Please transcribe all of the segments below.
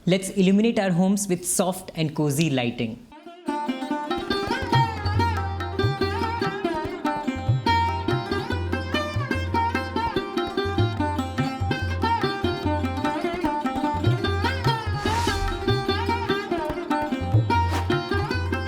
Let's illuminate our homes with soft and cozy lighting.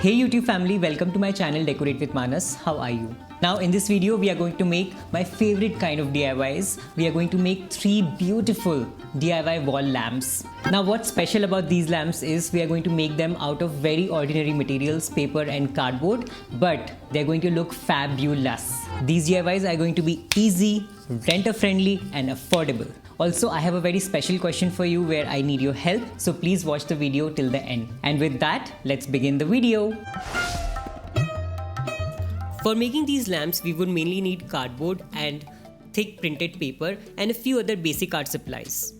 Hey YouTube family, welcome to my channel Decorate with Manas. How are you? Now in this video we are going to make my favorite kind of DIYs. We are going to make 3 beautiful DIY wall lamps. Now what's special about these lamps is we are going to make them out of very ordinary materials, paper and cardboard, but they're going to look fabulous. These DIYs are going to be easy, renter friendly and affordable. Also, I have a very special question for you where I need your help, so please watch the video till the end. And with that, let's begin the video. For making these lamps, we would mainly need cardboard and thick printed paper and a few other basic art supplies.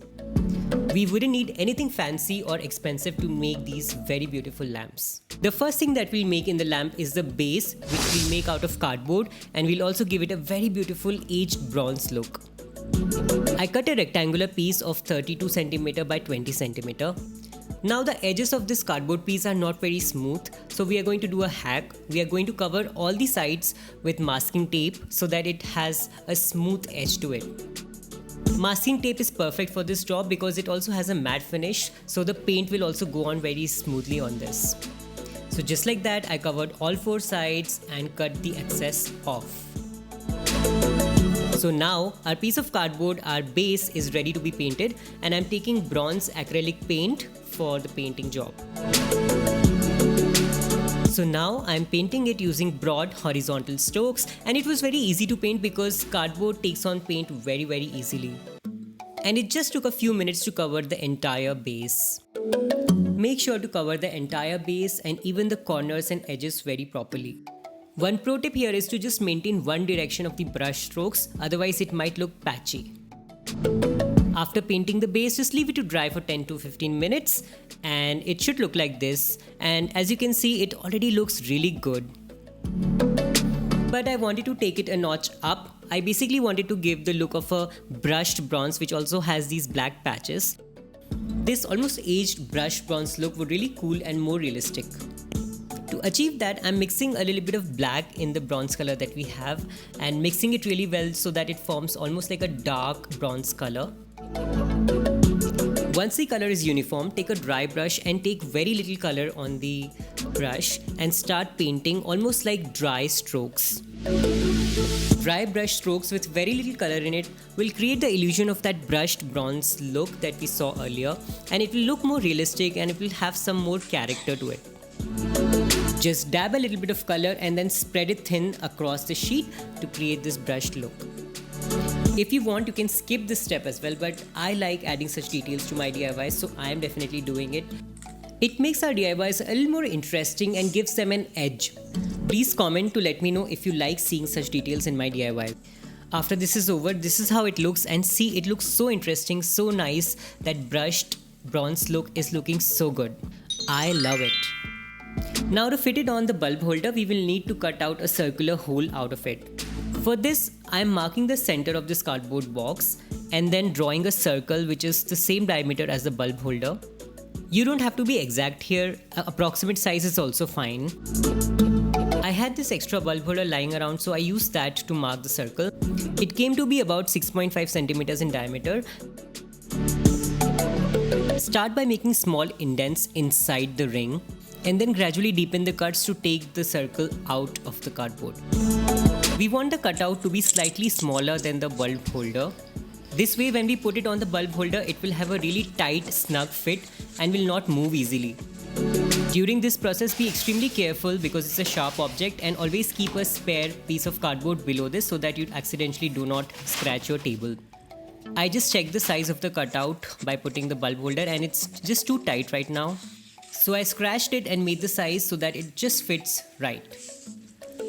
We wouldn't need anything fancy or expensive to make these very beautiful lamps. The first thing that we'll make in the lamp is the base, which we'll make out of cardboard, and we'll also give it a very beautiful aged bronze look. I cut a rectangular piece of 32 cm by 20 cm. Now the edges of this cardboard piece are not very smooth, so we are going to do a hack. We are going to cover all the sides with masking tape so that it has a smooth edge to it. Masking tape is perfect for this job because it also has a matte finish, so the paint will also go on very smoothly on this. So just like that, I covered all 4 sides and cut the excess off. So now our piece of cardboard, our base is ready to be painted, and I'm taking bronze acrylic paint for the painting job. So now I'm painting it using broad horizontal strokes, and it was very easy to paint because cardboard takes on paint very easily. And it just took a few minutes to cover the entire base. Make sure to cover the entire base and even the corners and edges very properly. One pro tip here is to just maintain one direction of the brush strokes, otherwise it might look patchy. After painting the base, just leave it to dry for 10 to 15 minutes and it should look like this, and as you can see it already looks really good. But I wanted to take it a notch up. I basically wanted to give the look of a brushed bronze which also has these black patches. This almost aged brushed bronze look would really cool and more realistic. To achieve that, I'm mixing a little bit of black in the bronze color that we have and mixing it really well so that it forms almost like a dark bronze color. Once the color is uniform, take a dry brush and take very little color on the brush and start painting almost like dry strokes. Dry brush strokes with very little color in it will create the illusion of that brushed bronze look that we saw earlier, and it will look more realistic and it will have some more character to it. Just dab a little bit of color and then spread it thin across the sheet to create this brushed look. If you want, you can skip this step as well, but I like adding such details to my DIYs, so I am definitely doing it. It makes our DIYs a little more interesting and gives them an edge. Please comment to let me know if you like seeing such details in my DIY. After this is over, this is how it looks, and see, it looks so interesting, so nice. That brushed bronze look is looking so good. I love it. Now to fit it on the bulb holder, we will need to cut out a circular hole out of it. For this, I am marking the center of this cardboard box and then drawing a circle which is the same diameter as the bulb holder. You don't have to be exact here, approximate size is also fine. I had this extra bulb holder lying around, so I used that to mark the circle. It came to be about 6.5 centimeters in diameter. Start by making small indents inside the ring, and then gradually deepen the cuts to take the circle out of the cardboard. We want the cutout to be slightly smaller than the bulb holder. This way, when we put it on the bulb holder, it will have a really tight, snug fit and will not move easily. During this process, be extremely careful because it's a sharp object, and always keep a spare piece of cardboard below this so that you accidentally do not scratch your table. I just checked the size of the cutout by putting the bulb holder, and it's just too tight right now. So I scratched it and made the size so that it just fits right.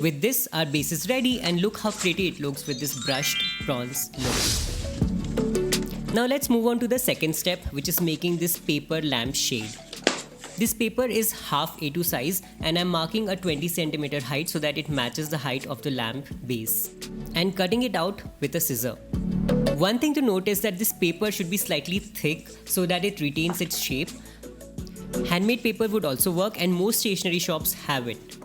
With this, our base is ready, and look how pretty it looks with this brushed bronze look. Now let's move on to the second step, which is making this paper lamp shade. This paper is half A2 size, and I'm marking a 20 cm height so that it matches the height of the lamp base, and cutting it out with a scissor. One thing to note is that this paper should be slightly thick so that it retains its shape. Handmade paper would also work, and most stationery shops have it.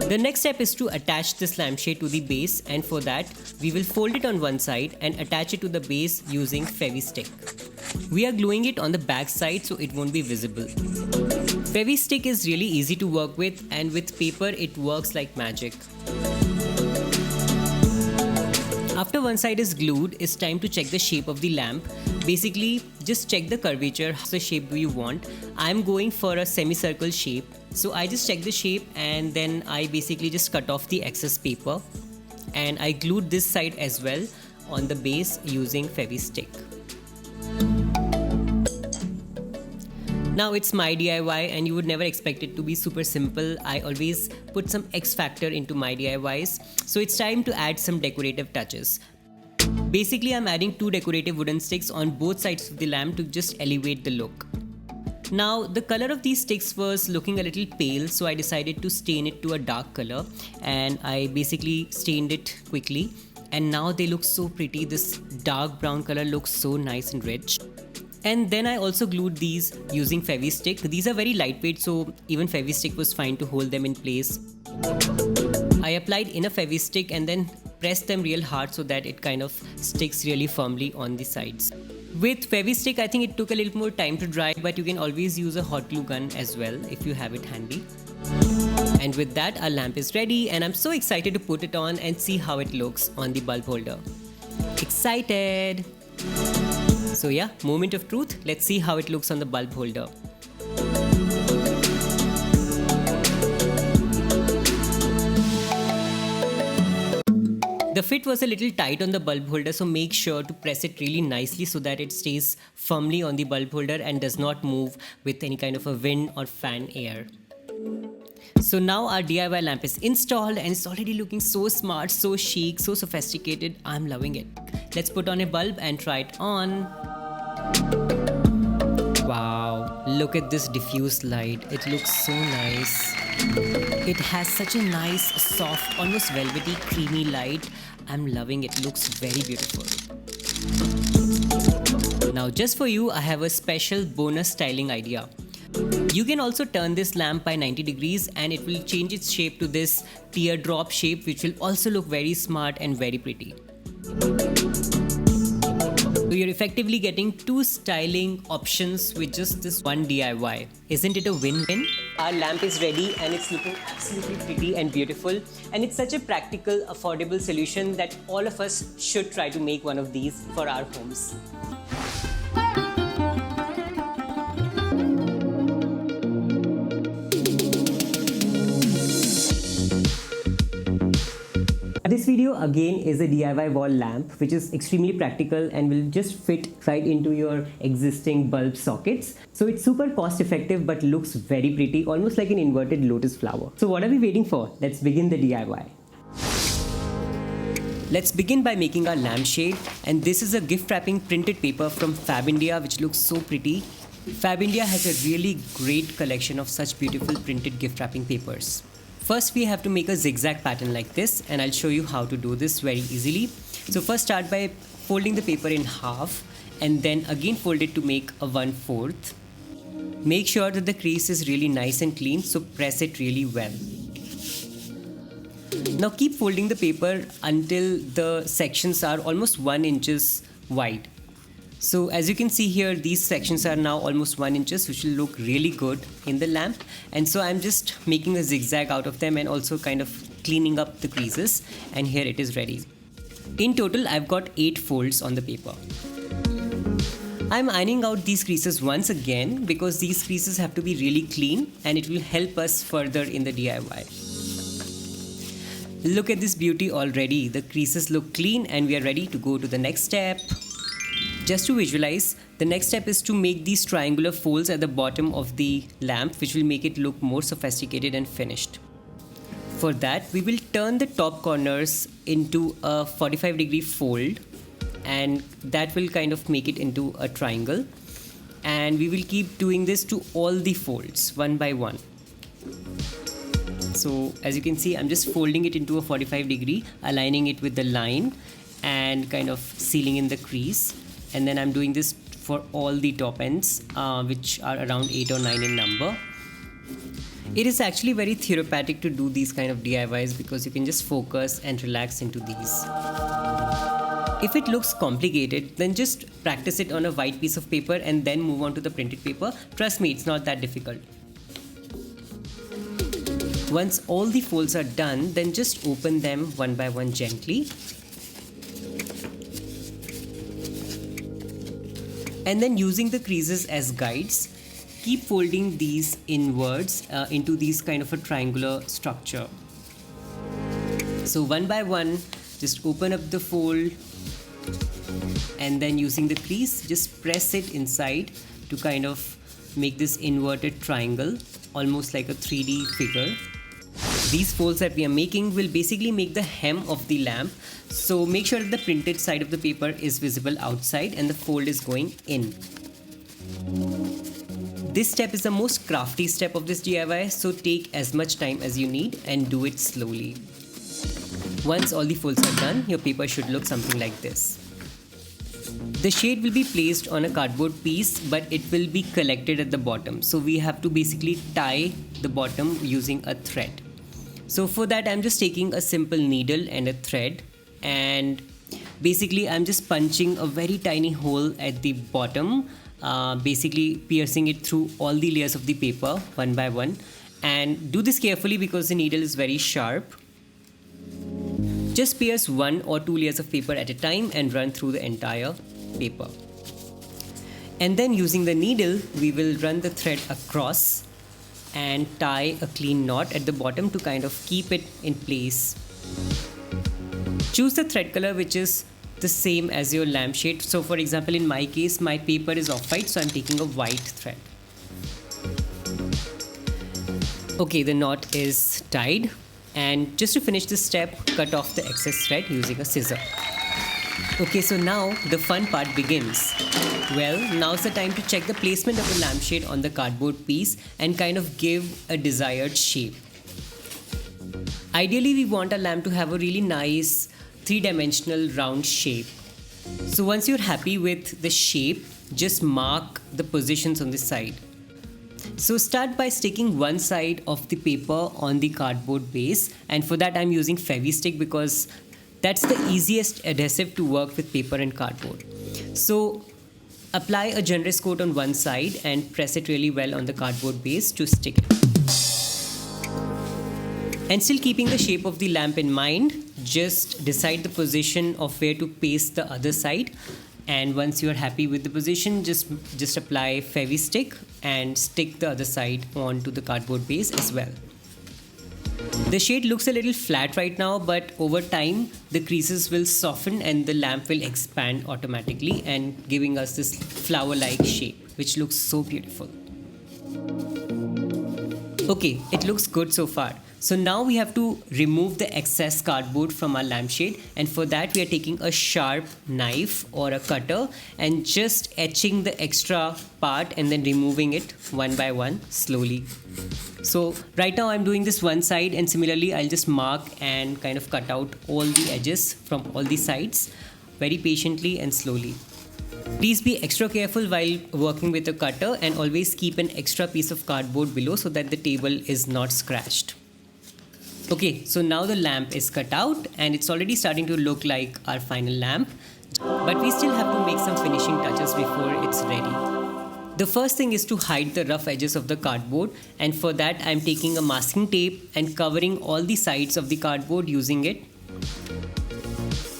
The next step is to attach this lampshade to the base, and for that we will fold it on one side and attach it to the base using Fevi-stick. We are gluing it on the back side so it won't be visible. Fevi-stick is really easy to work with, and with paper it works like magic. After one side is glued, it's time to check the shape of the lamp. Basically, just check the curvature, how the shape do you want. I'm going for a semicircle shape. So I just check the shape and then I basically just cut off the excess paper. And I glued this side as well on the base using Fevi-stick. Now it's my DIY and you would never expect it to be super simple. I always put some X factor into my DIYs. So it's time to add some decorative touches. Basically, I'm adding 2 decorative wooden sticks on both sides of the lamp to just elevate the look. Now the color of these sticks was looking a little pale, so I decided to stain it to a dark color, and I basically stained it quickly, and now they look so pretty. This dark brown color looks so nice and rich. And then I also glued these using Fevi-stick. These are very lightweight, so even Fevi-stick was fine to hold them in place. I applied enough Fevi-stick and then pressed them real hard so that it kind of sticks really firmly on the sides. With Fevi-stick, I think it took a little more time to dry, but you can always use a hot glue gun as well if you have it handy. And with that, our lamp is ready, and I'm so excited to put it on and see how it looks on the bulb holder. Excited! So yeah, moment of truth. Let's see how it looks on the bulb holder. The fit was a little tight on the bulb holder, so make sure to press it really nicely so that it stays firmly on the bulb holder and does not move with any kind of a wind or fan air. So now our DIY lamp is installed and it's already looking so smart, so chic, so sophisticated. I'm loving it. Let's put on a bulb and try it on. Wow, look at this diffuse light. It looks so nice. It has such a nice, soft, almost velvety, creamy light. I'm loving it. Looks very beautiful. Now just for you, I have a special bonus styling idea. You can also turn this lamp by 90 degrees and it will change its shape to this teardrop shape, which will also look very smart and very pretty. So you're effectively getting 2 styling options with just this one DIY. Isn't it a win-win? Our lamp is ready and it's looking absolutely pretty and beautiful. And it's such a practical, affordable solution that all of us should try to make one of these for our homes. This video again is a DIY wall lamp which is extremely practical and will just fit right into your existing bulb sockets. So it's super cost effective but looks very pretty, almost like an inverted lotus flower. So what are we waiting for? Let's begin the DIY. Let's begin by making our lampshade, and this is a gift wrapping printed paper from Fab India which looks so pretty. Fab India has a really great collection of such beautiful printed gift wrapping papers. First we have to make a zigzag pattern like this, and I'll show you how to do this very easily. So first start by folding the paper in half and then again fold it to make a 1/4. Make sure that the crease is really nice and clean, so press it really well. Now keep folding the paper until the sections are almost 1 inch wide. So as you can see here, these sections are now almost 1 inch, which will look really good in the lamp. And so I'm just making a zigzag out of them and also kind of cleaning up the creases, and here it is ready. In total, I've got 8 folds on the paper. I'm ironing out these creases once again because these creases have to be really clean and it will help us further in the DIY. Look at this beauty already. The creases look clean and we are ready to go to the next step. Just to visualize, the next step is to make these triangular folds at the bottom of the lamp, which will make it look more sophisticated and finished. For that, we will turn the top corners into a 45-degree fold, and that will kind of make it into a triangle. And we will keep doing this to all the folds, one by one. So as you can see, I'm just folding it into a 45-degree, aligning it with the line and kind of sealing in the crease. And then I'm doing this for all the top ends, which are around 8 or 9 in number. It is actually very therapeutic to do these kind of DIYs because you can just focus and relax into these. If it looks complicated, then just practice it on a white piece of paper and then move on to the printed paper. Trust me, it's not that difficult. Once all the folds are done, then just open them one by one gently. And then using the creases as guides, keep folding these inwards into these kind of a triangular structure. So one by one, just open up the fold and then using the crease, just press it inside to kind of make this inverted triangle, almost like a 3D figure. These folds that we are making will basically make the hem of the lamp. So make sure that the printed side of the paper is visible outside and the fold is going in. This step is the most crafty step of this DIY, so take as much time as you need and do it slowly. Once all the folds are done, your paper should look something like this. The shade will be placed on a cardboard piece, but it will be collected at the bottom. So we have to basically tie the bottom using a thread. So for that, I'm just taking a simple needle and a thread, and basically I'm just punching a very tiny hole at the bottom, basically piercing it through all the layers of the paper one by one. And do this carefully because the needle is very sharp. Just pierce 1 or 2 layers of paper at a time and run through the entire paper. And then using the needle, we will run the thread across and tie a clean knot at the bottom to kind of keep it in place. Choose the thread color which is the same as your lampshade. So for example, in my case, my paper is off-white, so I'm taking a white thread. Okay, the knot is tied. And just to finish this step, cut off the excess thread using a scissor. Okay, so now the fun part begins. Well, now's the time to check the placement of the lampshade on the cardboard piece and kind of give a desired shape. Ideally, we want our lamp to have a really nice 3-dimensional round shape. So once you're happy with the shape, just mark the positions on the side. So start by sticking one side of the paper on the cardboard base, and for that I'm using Fevi-Stick because that's the easiest adhesive to work with paper and cardboard. So apply a generous coat on one side and press it really well on the cardboard base to stick it. And still keeping the shape of the lamp in mind, just decide the position of where to paste the other side. And once you are happy with the position, just apply Fevi-Stick and stick the other side onto the cardboard base as well. The shade looks a little flat right now, but over time the creases will soften and the lamp will expand automatically and giving us this flower-like shape, which looks so beautiful. Okay, it looks good so far. So now we have to remove the excess cardboard from our lampshade, and for that we are taking a sharp knife or a cutter and just etching the extra part and then removing it one by one slowly. So right now I'm doing this one side, and similarly I'll just mark and kind of cut out all the edges from all the sides very patiently and slowly. Please be extra careful while working with a cutter and always keep an extra piece of cardboard below so that the table is not scratched. Okay, so now the lamp is cut out and it's already starting to look like our final lamp, but we still have to make some finishing touches before it's ready. The first thing is to hide the rough edges of the cardboard, and for that I'm taking a masking tape and covering all the sides of the cardboard using it.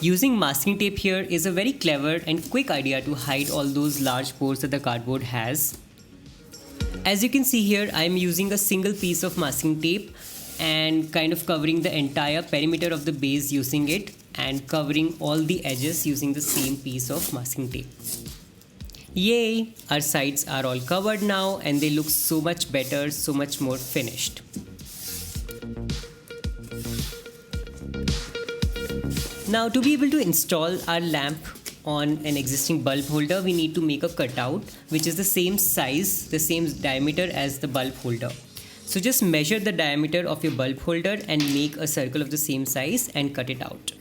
Using masking tape here is a very clever and quick idea to hide all those large pores that the cardboard has. As you can see here, I'm using a single piece of masking tape and kind of covering the entire perimeter of the base using it, and covering all the edges using the same piece of masking tape. Yay! Our sides are all covered now and they look so much better, so much more finished. Now to be able to install our lamp on an existing bulb holder, we need to make a cutout which is the same size, the same diameter as the bulb holder. So just measure the diameter of your bulb holder and make a circle of the same size and cut it out.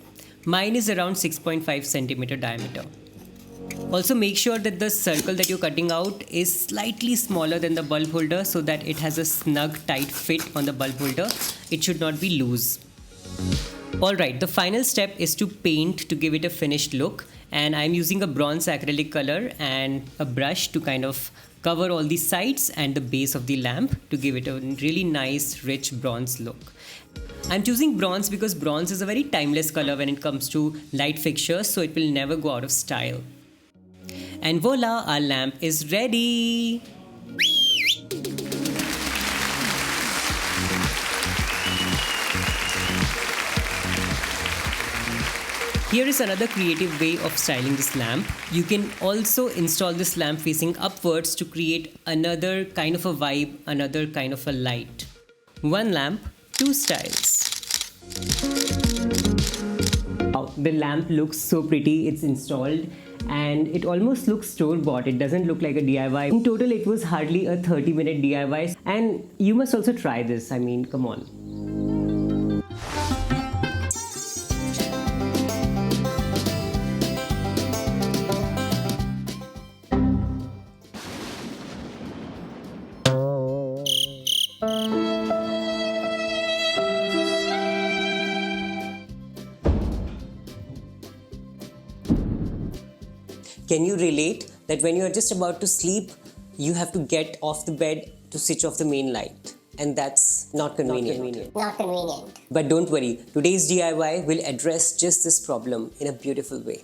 Mine is around 6.5 centimeter diameter. Also make sure that the circle that you're cutting out is slightly smaller than the bulb holder so that it has a snug tight fit on the bulb holder. It should not be loose. Alright, the final step is to paint to give it a finished look, and I'm using a bronze acrylic color and a brush to kind of cover all the sides and the base of the lamp to give it a really nice rich bronze look. I'm choosing bronze because bronze is a very timeless color when it comes to light fixtures, so it will never go out of style. And voila, our lamp is ready! Here is another creative way of styling this lamp. You can also install this lamp facing upwards to create another kind of a vibe, another kind of a light. One lamp, two styles. Wow, the lamp looks so pretty, it's installed and it almost looks store-bought. It doesn't look like a DIY. In total, it was hardly a 30-minute DIY, and you must also try this. I mean, come on. Can you relate that when you are just about to sleep, you have to get off the bed to switch off the main light? And that's not convenient. Not convenient. But don't worry, today's DIY will address just this problem in a beautiful way.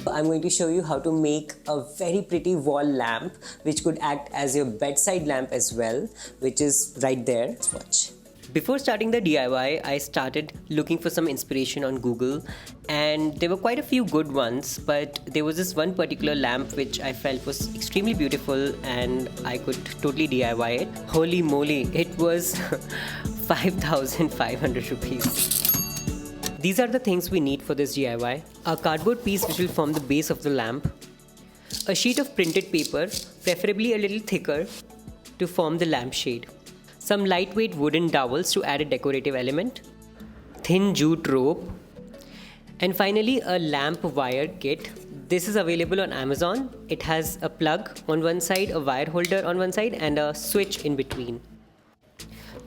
I'm going to show you how to make a very pretty wall lamp which could act as your bedside lamp as well, which is right there. Let's watch. Before starting the DIY, I started looking for some inspiration on Google, and there were quite a few good ones, but there was this one particular lamp which I felt was extremely beautiful and I could totally DIY it. Holy moly, it was 5,500 rupees. These are the things we need for this DIY. A cardboard piece which will form the base of the lamp, a sheet of printed paper, preferably a little thicker, to form the lampshade, some lightweight wooden dowels to add a decorative element, thin jute rope, and finally a lamp wire kit. This is available on Amazon. It has a plug on one side, a wire holder on one side, and a switch in between.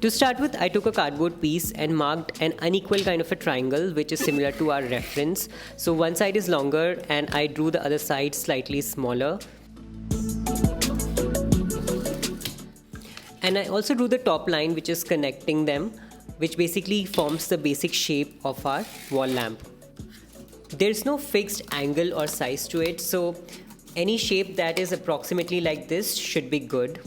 To start with, I took a cardboard piece and marked an unequal kind of a triangle which is similar to our reference. So one side is longer and I drew the other side slightly smaller. And I also drew the top line which is connecting them, which basically forms the basic shape of our wall lamp. There's no fixed angle or size to it, so any shape that is approximately like this should be good.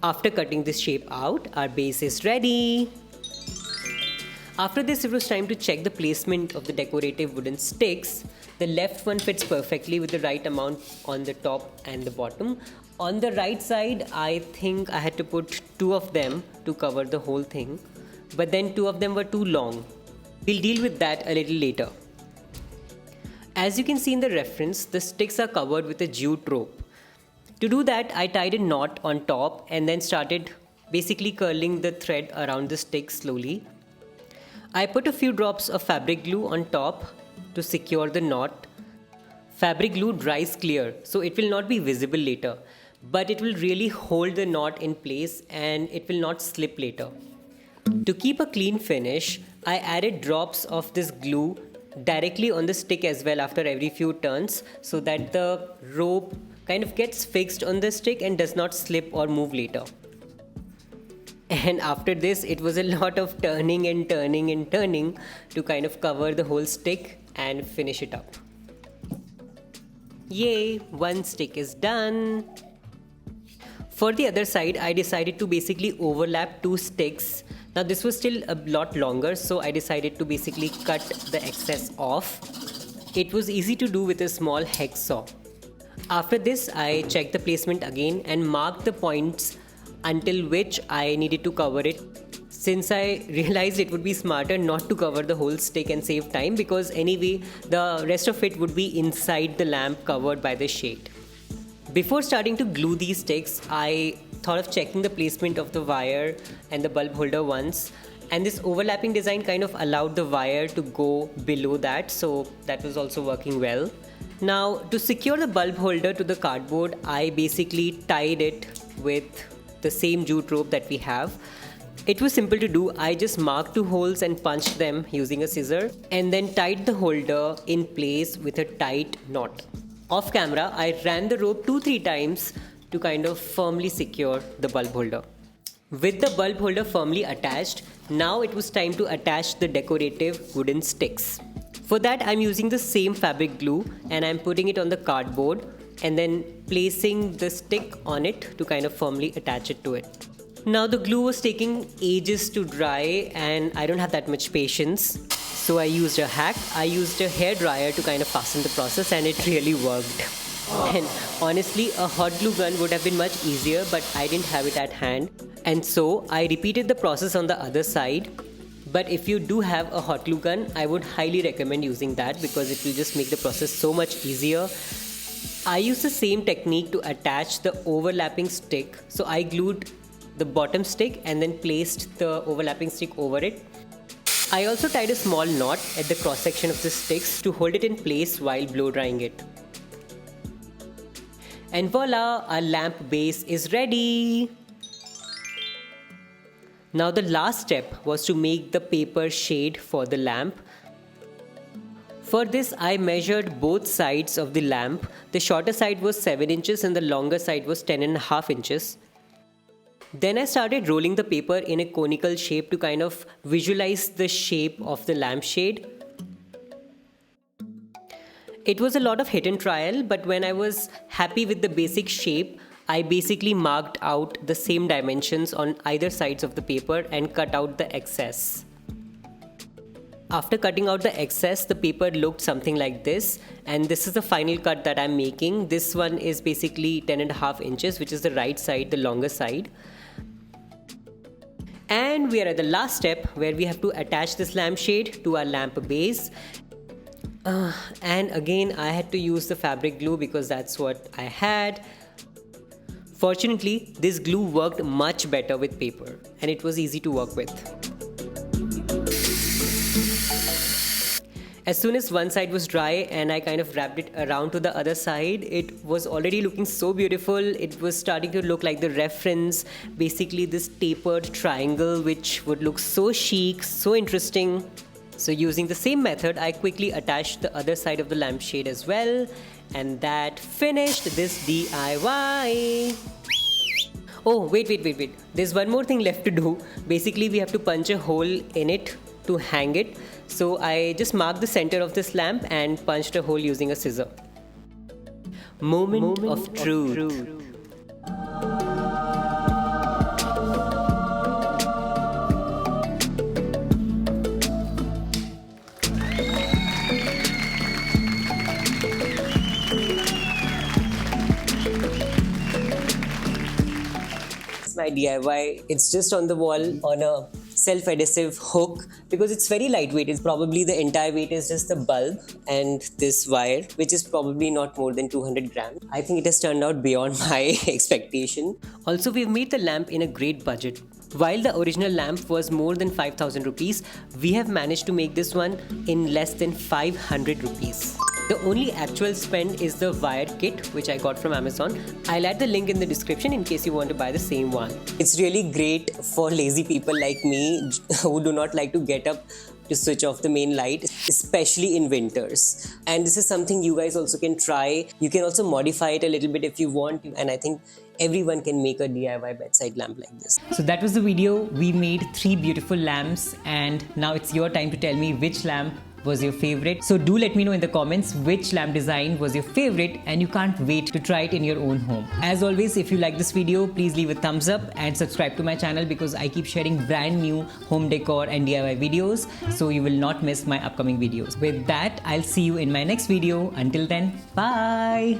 After cutting this shape out, our base is ready. After this, it was time to check the placement of the decorative wooden sticks. The left one fits perfectly with the right amount on the top and the bottom. On the right side, I think I had to put 2 of them to cover the whole thing, but then 2 of them were too long. We'll deal with that a little later. As you can see in the reference, the sticks are covered with a jute rope. To do that, I tied a knot on top and then started basically curling the thread around the stick slowly. I put a few drops of fabric glue on top to secure the knot. Fabric glue dries clear, so it will not be visible later, but it will really hold the knot in place and it will not slip later. To keep a clean finish, I added drops of this glue directly on the stick as well after every few turns so that the rope kind of gets fixed on the stick and does not slip or move later. And after this, it was a lot of turning and turning and turning to kind of cover the whole stick and finish it up. Yay, one stick is done. For the other side, I decided to basically overlap 2 sticks. Now this was still a lot longer, so I decided to basically cut the excess off. It was easy to do with a small hex saw. After this, I checked the placement again and marked the points until which I needed to cover it, since I realized it would be smarter not to cover the whole stick and save time, because anyway the rest of it would be inside the lamp covered by the shade. Before starting to glue these sticks, I thought of checking the placement of the wire and the bulb holder once, And this overlapping design kind of allowed the wire to go below that, so that was also working well. Now, to secure the bulb holder to the cardboard, I basically tied it with the same jute rope that we have. It was simple to do. I just marked 2 holes and punched them using a scissor and then tied the holder in place with a tight knot. Off camera, I ran the rope 2-3 times to kind of firmly secure the bulb holder. With the bulb holder firmly attached, now it was time to attach the decorative wooden sticks. For that, I'm using the same fabric glue and I'm putting it on the cardboard and then placing the stick on it to kind of firmly attach it to it. Now the glue was taking ages to dry and I don't have that much patience. So I used a hack. I used a hairdryer to kind of fasten the process and it really worked. And honestly, a hot glue gun would have been much easier, but I didn't have it at hand. And so I repeated the process on the other side. But if you do have a hot glue gun, I would highly recommend using that because it will just make the process so much easier. I used the same technique to attach the overlapping stick. So I glued the bottom stick and then placed the overlapping stick over it. I also tied a small knot at the cross section of the sticks to hold it in place while blow drying it. And voila, our lamp base is ready. Now the last step was to make the paper shade for the lamp. For this, I measured both sides of the lamp. The shorter side was 7 inches and the longer side was 10.5 inches. Then I started rolling the paper in a conical shape to kind of visualize the shape of the lampshade. It was a lot of hit and trial, but when I was happy with the basic shape, I basically marked out the same dimensions on either sides of the paper and cut out the excess. After cutting out the excess, the paper looked something like this, and this is the final cut that I'm making. This one is basically 10.5 inches, which is the right side, the longer side. And we are at the last step where we have to attach this lampshade to our lamp base. And again, I had to use the fabric glue because that's what I had. Fortunately, this glue worked much better with paper and it was easy to work with. As soon as one side was dry and I kind of wrapped it around to the other side, it was already looking so beautiful. It was starting to look like the reference, basically this tapered triangle, which would look so chic, so interesting. So using the same method, I quickly attached the other side of the lampshade as well. And that finished this DIY. Oh, wait. There's one more thing left to do. Basically, we have to punch a hole in it to hang it. So I just marked the center of this lamp and punched a hole using a scissor. Moment of truth. My DIY, it's just on the wall on a self-adhesive hook because it's very lightweight. It's probably the entire weight is just the bulb and this wire, which is probably not more than 200 grams. I think it has turned out beyond my expectation. Also, we've made the lamp in a great budget. While the original lamp was more than 5,000 rupees, we have managed to make this one in less than 500 rupees. The only actual spend is the wire kit, which I got from Amazon. I'll add the link in the description in case you want to buy the same one. It's really great for lazy people like me who do not like to get up to switch off the main light, especially in winters. And this is something you guys also can try. You can also modify it a little bit if you want, and I think everyone can make a DIY bedside lamp like this. So that was the video. We made 3 beautiful lamps, and now it's your time to tell me which lamp was your favorite. So do let me know in the comments which lamp design was your favorite, and you can't wait to try it in your own home. As always, if you like this video, please leave a thumbs up and subscribe to my channel because I keep sharing brand new home decor and DIY videos, so you will not miss my upcoming videos. With that, I'll see you in my next video. Until then, bye!